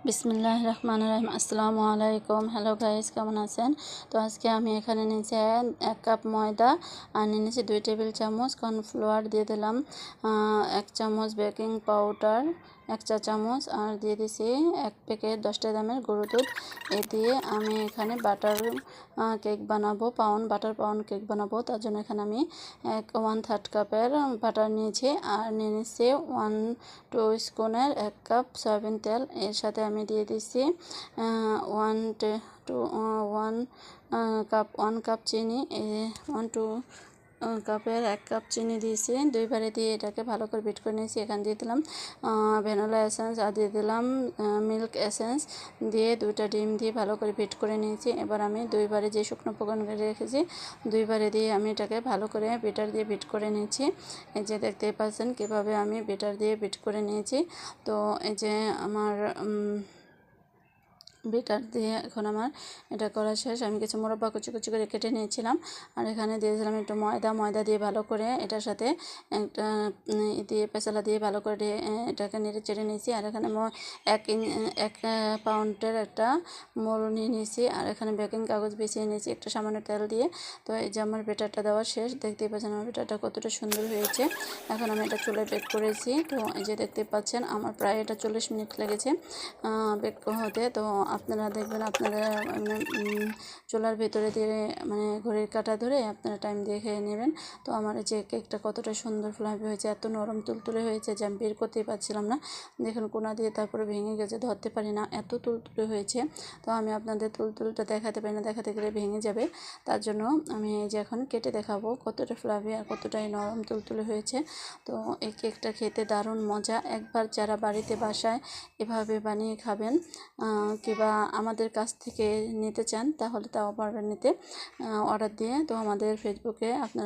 বিসমিল্লাহির রহমানির রহিম। আসসালামু আলাইকুম। হ্যালো গাইস, কেমন আছেন? তো আজকে আমি এখানে নিয়েছি 1 কাপ ময়দা আর নিয়েছি 2 টেবিল চামচ কর্নফ্লাওয়ার, দিয়ে দিলাম 1 চামচ বেকিং পাউডার 1 চা চামচ, আর দিয়ে দিয়েছি 1 প্যাকেট 10 দামের গরুর দুধ। এ দিয়ে আমি এখানে বাটার কেক বানাবো, বাটার পাউন্ড কেক বানাবো। তার জন্য এখানে আমি 1/3 কাপের বাটার নিয়েছি, আর নিয়ে নিচ্ছি 1 স্পুনের 1 কাপ সয়াবিন তেল। এর সাথে আমি দিয়ে দিচ্ছি 1 কাপ চিনি, 1 কাপের 1 কাপ চিনি দিয়েছি। দুইবারে দিয়ে এটাকে ভালো করে বিট করে নিয়েছি। এখানে দিয়ে দিলাম ভ্যানিলা এসেন্স, আর দিয়ে দিলাম মিল্ক এসেন্স, দিয়ে 2টা ডিম দিয়ে ভালো করে বিট করে নিয়েছি। এবার আমি দুইবারে যে শুকনো উপকরণ রেখেছি দুইবারে দিয়ে আমি এটাকে ভালো করে বেটার দিয়ে বিট করে নিয়েছি। এই যে দেখতেই পাচ্ছেন কীভাবে আমি বেটার দিয়ে বিট করে নিয়েছি। তো এই যে আমার বেটার দিয়ে এখন আমার এটা করা শেষ। আমি কিছু মোরব্বা কুচি কুচি করে কেটে নিয়েছিলাম, আর এখানে দিয়েছিলাম একটু ময়দা দিয়ে ভালো করে এটার সাথে একটা দিয়ে পেছালা দিয়ে ভালো করে এটাকে নেড়ে চেড়ে নিয়েছি। আর এখানে 1 পাউন্ডের একটা মোড় নিয়ে নিয়েছি, আর এখানে বেকিং কাগজ বিছিয়ে নিয়েছি একটু সামান্য তেল দিয়ে। তো এই যে আমার বেটারটা দেওয়া শেষ। দেখতেই পাচ্ছেন আমার বেটারটা কতটা সুন্দর হয়েছে। এখন আমি এটা চুলায় বেক করেছি। তো এই যে দেখতে পাচ্ছেন আমার প্রায় এটা 40 মিনিট লেগেছে বেক হতে। তো আপনারা দেখবেন আপনারা চুলার ভিতরে দিয়ে ঘড়ির কাঁটা ধরে আপনারা টাইম দিয়ে খেয়ে নেবেন। তো আমার এই যে কেকটা কতটা সুন্দর ফ্লাফি হয়েছে, এত নরম তুলতুলে হয়েছে যে আমি বের করতেই পারছিলাম না। দেখুন কোনা দিয়ে তারপরে ভেঙে গেছে, ধরতে পারি না, এত তুলতুলে হয়েছে। তো আমি আপনাদের তুলতুলটা দেখাতে পারি না, দেখাতে গেলে ভেঙে যাবে। তার জন্য আমি এই যে এখন কেটে দেখাবো কতটা ফ্লাফি আর কতটাই নরম তুলতুলে হয়েছে। তো এই কেকটা খেতে দারুণ মজা। একবার যারা বাড়িতে বাসায় এভাবে বানিয়ে খাবেন, কিংবা আমাদের কাছ থেকে নিতে চান তাহলে তাও পারবেন নিতে অর্ডার দিয়ে। তো আমাদের ফেসবুকে আপনারা